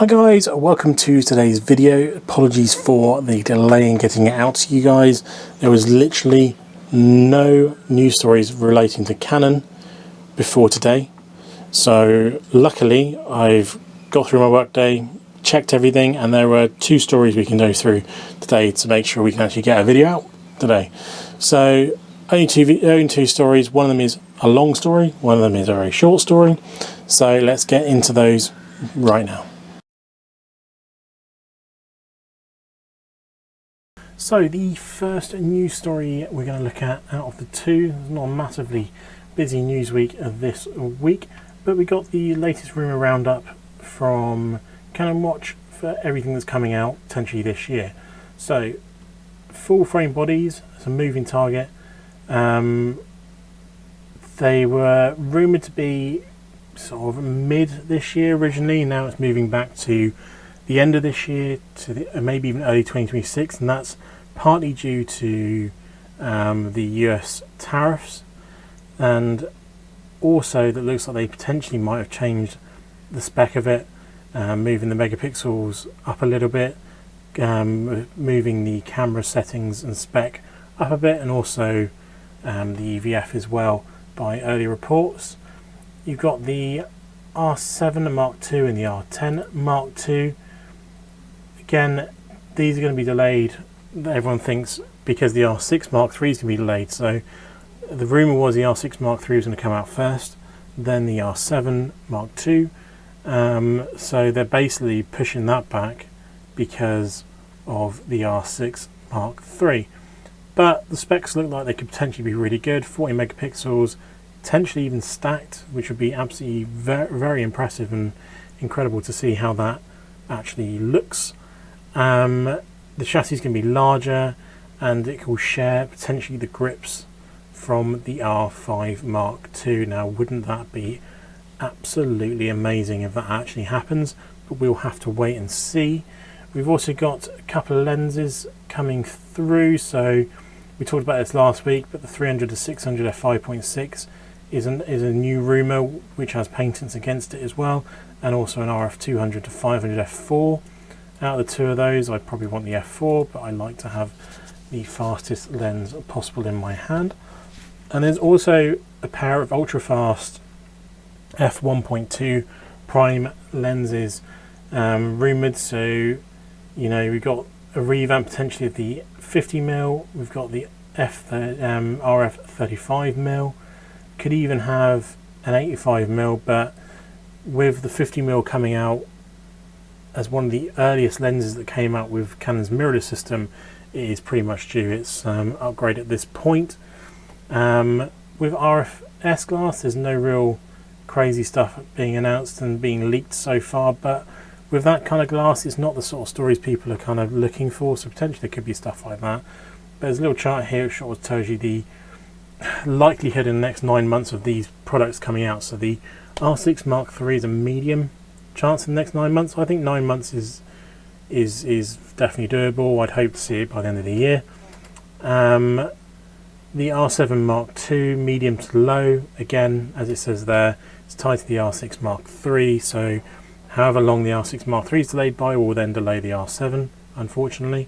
Hi guys, welcome to today's video. Apologies for the delay in getting it out to you guys. There was literally no news stories relating to Canon before today. So luckily I've got through my work day, checked everything, and there were two stories we can go through today to make sure we can actually get a video out today. So only two stories. One of them is a long story, one of them is a very short story. So let's get into those right now. So the first news story we're going to look at out of the two, it's not a massively busy news week this week, but we got the latest rumour roundup from Canon Watch for everything that's coming out potentially this year. So full frame bodies, it's a moving target. They were rumoured to be sort of mid this year originally, now it's moving back to the end of this year to maybe even early 2026, and that's partly due to the US tariffs, and also that looks like they potentially might have changed the spec of it, moving the megapixels up a little bit, moving the camera settings and spec up a bit, and also the EVF as well by early reports. You've got the R7 Mark II and the R10 Mark II. Again, these are going to be delayed, everyone thinks, because the R6 Mark III is going to be delayed. So the rumour was the R6 Mark III was going to come out first, then the R7 Mark II. So they're basically pushing that back because of the R6 Mark III. But the specs look like they could potentially be really good, 40 megapixels, potentially even stacked, which would be absolutely very impressive and incredible to see how that actually looks. The chassis is going to be larger, and it will share potentially the grips from the R5 Mark II. Now, wouldn't that be absolutely amazing if that actually happens? But we'll have to wait and see. We've also got a couple of lenses coming through. So we talked about this last week, but the 300 to 600 f5.6 is a new rumour which has patents against it as well, and also an RF 200 to 500 f4. Out of the two of those, I'd probably want the f4, but I like to have the fastest lens possible in my hand. And there's also a pair of ultra-fast f1.2 prime lenses rumoured. So, you know, we've got a revamp potentially of the 50mm, we've got the RF 35mm, could even have an 85mm, but with the 50mm coming out as one of the earliest lenses that came out with Canon's mirrorless system, it is pretty much due its upgrade at this point. With RFS glass, there's no real crazy stuff being announced and being leaked so far, but with that kind of glass, it's not the sort of stories people are kind of looking for, so potentially there could be stuff like that. But there's a little chart here which sort of tells you the likelihood in the next 9 months of these products coming out. So the R6 Mark III is a medium chance in the next 9 months. I think 9 months is definitely doable. I'd hope to see it by the end of the year. The R7 Mark II, medium to low, again, as it says there, it's tied to the R6 Mark III, so however long the R6 Mark III is delayed by will then delay the R7, unfortunately.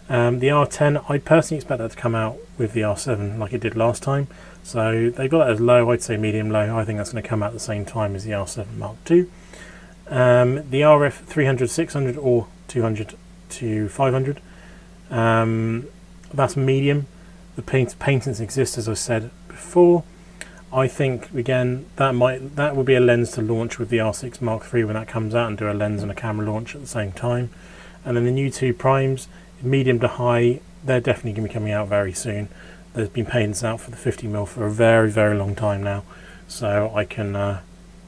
The R10, I personally expect that to come out with the R7 like it did last time, so they've got it as low. I'd say medium low. I think that's going to come out at the same time as the R7 Mark II. The RF 300 600 or 200 to 500, that's medium. The patents exist, as I said before. I think again that would be a lens to launch with the R6 Mark III when that comes out, and do a lens and a camera launch at the same time. And then the new two primes, medium to high, they're definitely going to be coming out very soon. There's been patents out for the 50mm for a very long time now, so I can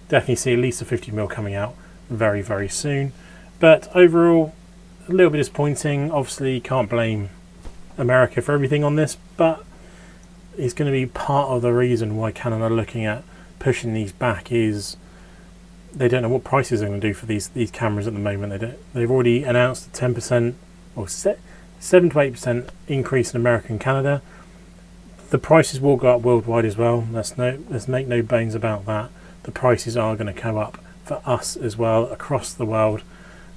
definitely see at least a 50mm coming out very soon. But overall, a little bit disappointing. Obviously can't blame America for everything on this, but it's going to be part of the reason why Canon are looking at pushing these back. Is they don't know what prices they're going to do for these cameras at the moment. They've already announced a 10% or 7 to 8% increase in America and Canada. The prices will go up worldwide as well. Let's make no bones about that. The prices are going to go up for us as well across the world.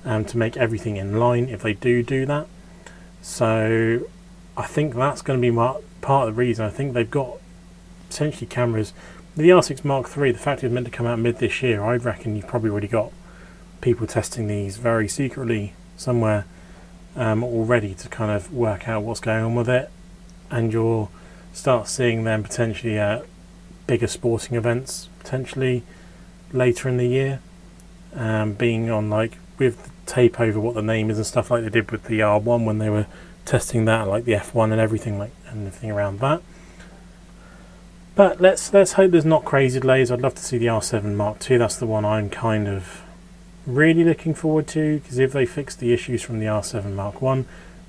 to make everything in line if they do that. So I think that's going to be part of the reason. I think they've got potentially cameras. The R6 Mark III, the fact it was meant to come out mid this year, I reckon you've probably already got people testing these very secretly somewhere already to kind of work out what's going on with it, and you'll start seeing them potentially at bigger sporting events potentially later in the year, being on like with the tape over what the name is and stuff like they did with the R1 when they were testing that, like the F1 and everything around that. But let's hope there's not crazy delays. I'd love to see the R7 Mark II. That's the one I'm kind of really looking forward to, because if they fix the issues from the R7 Mark I,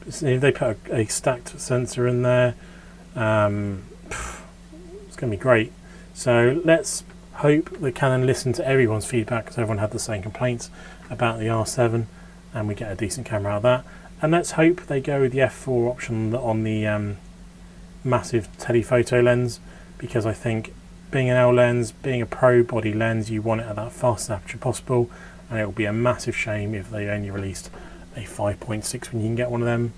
if they put a stacked sensor in there, it's going to be great. So let's hope that Canon listen to everyone's feedback, because everyone had the same complaints about the R7, and we get a decent camera out of that. And let's hope they go with the f4 option on the massive telephoto lens, because I think being an L lens, being a pro body lens, you want it at that fastest aperture possible, and it will be a massive shame if they only released a 5.6 when you can get one of them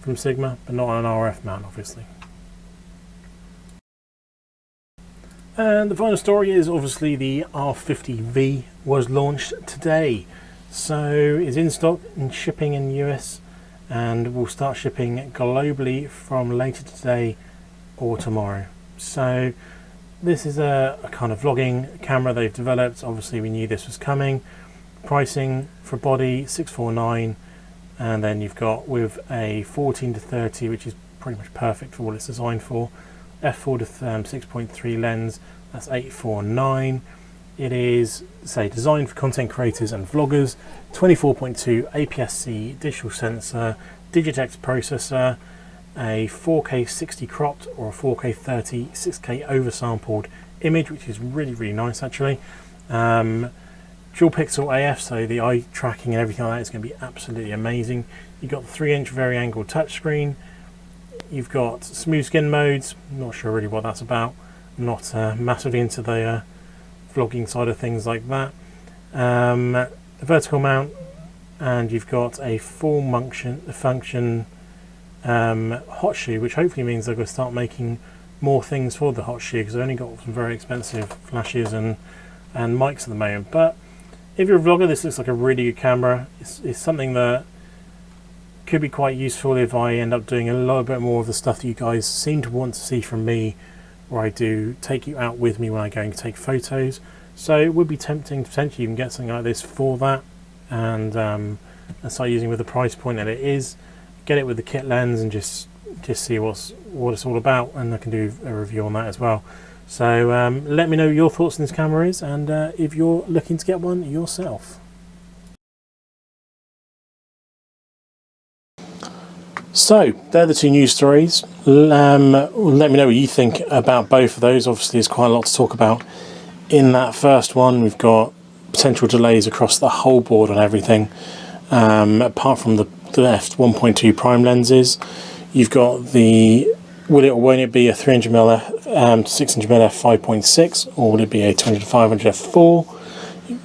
from Sigma, but not on an RF mount obviously. And the final story is obviously the R50V was launched today. So it's in stock and shipping in the US, and will start shipping globally from later today or tomorrow. So this is a kind of vlogging camera they've developed. Obviously we knew this was coming. Pricing for body $649, and then you've got with a 14 to 30, which is pretty much perfect for what it's designed for, f4 to 6.3 lens, that's $849. It is, say, designed for content creators and vloggers. 24.2 APS-C digital sensor, Digitex processor, a 4K 60 cropped or a 4K 30 6K oversampled image, which is really nice actually. Dual pixel AF, so the eye tracking and everything like that is going to be absolutely amazing. You've got the 3-inch vari-angled touchscreen. You've got smooth skin modes. I'm not sure really what that's about. I'm not massively into the vlogging side of things like that. A vertical mount, and you've got a full function hot shoe, which hopefully means they're going to start making more things for the hot shoe, because they've only got some very expensive flashes and mics at the moment. But if you're a vlogger, this looks like a really good camera. It's something that could be quite useful if I end up doing a little bit more of the stuff that you guys seem to want to see from me, where I do take you out with me when I go and take photos. So it would be tempting to potentially even get something like this for that, and start using with the price point that it is. Get it with the kit lens and just see what it's all about, and I can do a review on that as well. So let me know what your thoughts on this camera is, and if you're looking to get one yourself. So they're the two news stories. Let me know what you think about both of those. Obviously there's quite a lot to talk about in that first one. We've got potential delays across the whole board on everything, apart from the f1.2 prime lenses. You've got the will it or won't it be a 300mm to 600mm f5.6, or will it be a 200 to 500 f4?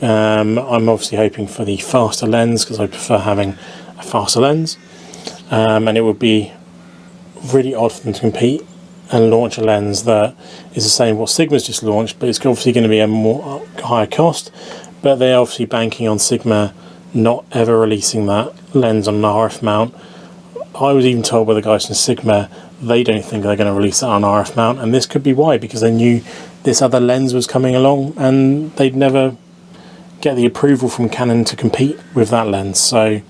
I'm obviously hoping for the faster lens, because I prefer having a faster lens, and it would be really odd for them to compete and launch a lens that is the same what Sigma's just launched, but it's obviously going to be a more higher cost. But they're obviously banking on Sigma not ever releasing that lens on an RF mount. I was even told by the guys from Sigma they don't think they're going to release that on RF mount, and this could be why, because they knew this other lens was coming along and they'd never get the approval from Canon to compete with that lens. So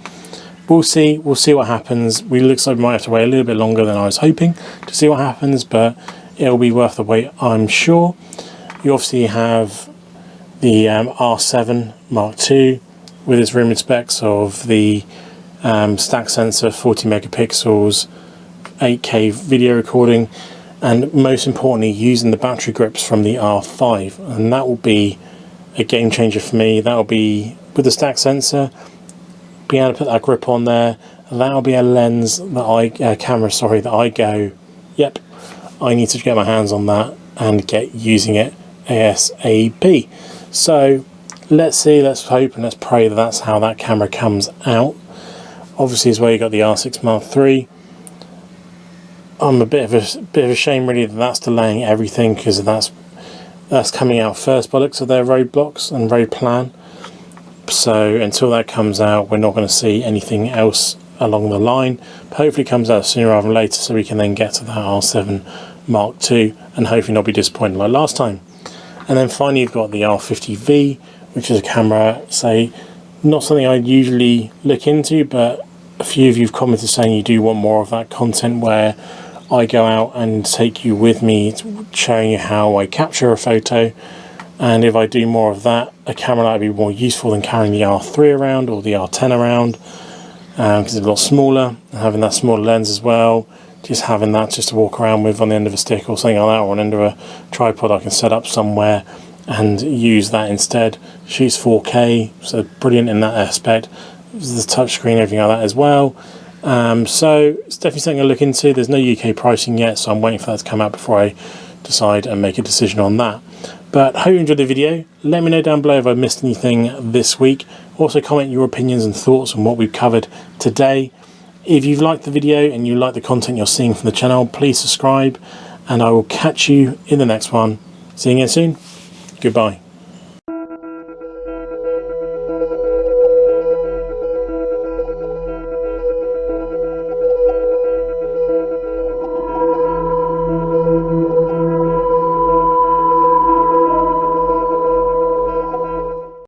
we'll see what happens. It looks like we might have to wait a little bit longer than I was hoping to see what happens, but it'll be worth the wait, I'm sure. You obviously have the R7 Mark II with its rumored specs of the stack sensor, 40 megapixels, 8K video recording, and most importantly using the battery grips from the R5, and that will be a game changer for me. That will be with the stack sensor, being able to put that grip on there. That'll be a lens that camera that I go, yep, I need to get my hands on that and get using it ASAP. So let's see, let's hope and let's pray that that's how that camera comes out. Obviously as well, you got the R6 Mark III. I'm a bit of a shame really that that's delaying everything, because that's coming out first by looks of their roadblocks and road plan. So until that comes out, we're not going to see anything else along the line. But hopefully it comes out sooner rather than later, so we can then get to that R7 Mark II and hopefully not be disappointed like last time. And then finally you've got the R50V, which is a camera, say, not something I usually look into, but a few of you have commented saying you do want more of that content where I go out and take you with me, showing you how I capture a photo. And if I do more of that, a camera that would be more useful than carrying the R3 around or the R10 around, because it's a lot smaller, and having that smaller lens as well, just having that just to walk around with on the end of a stick or something like that, or on the end of a tripod I can set up somewhere and use that instead. Shoots 4K, so brilliant in that aspect. There's the touchscreen, everything like that as well. So it's definitely something to look into. There's no UK pricing yet, so I'm waiting for that to come out before I decide and make a decision on that. But hope you enjoyed the video. Let me know down below if I missed anything this week. Also comment your opinions and thoughts on what we've covered today. If you've liked the video and you like the content you're seeing from the channel, please subscribe, and I will catch you in the next one. See you again soon. Goodbye.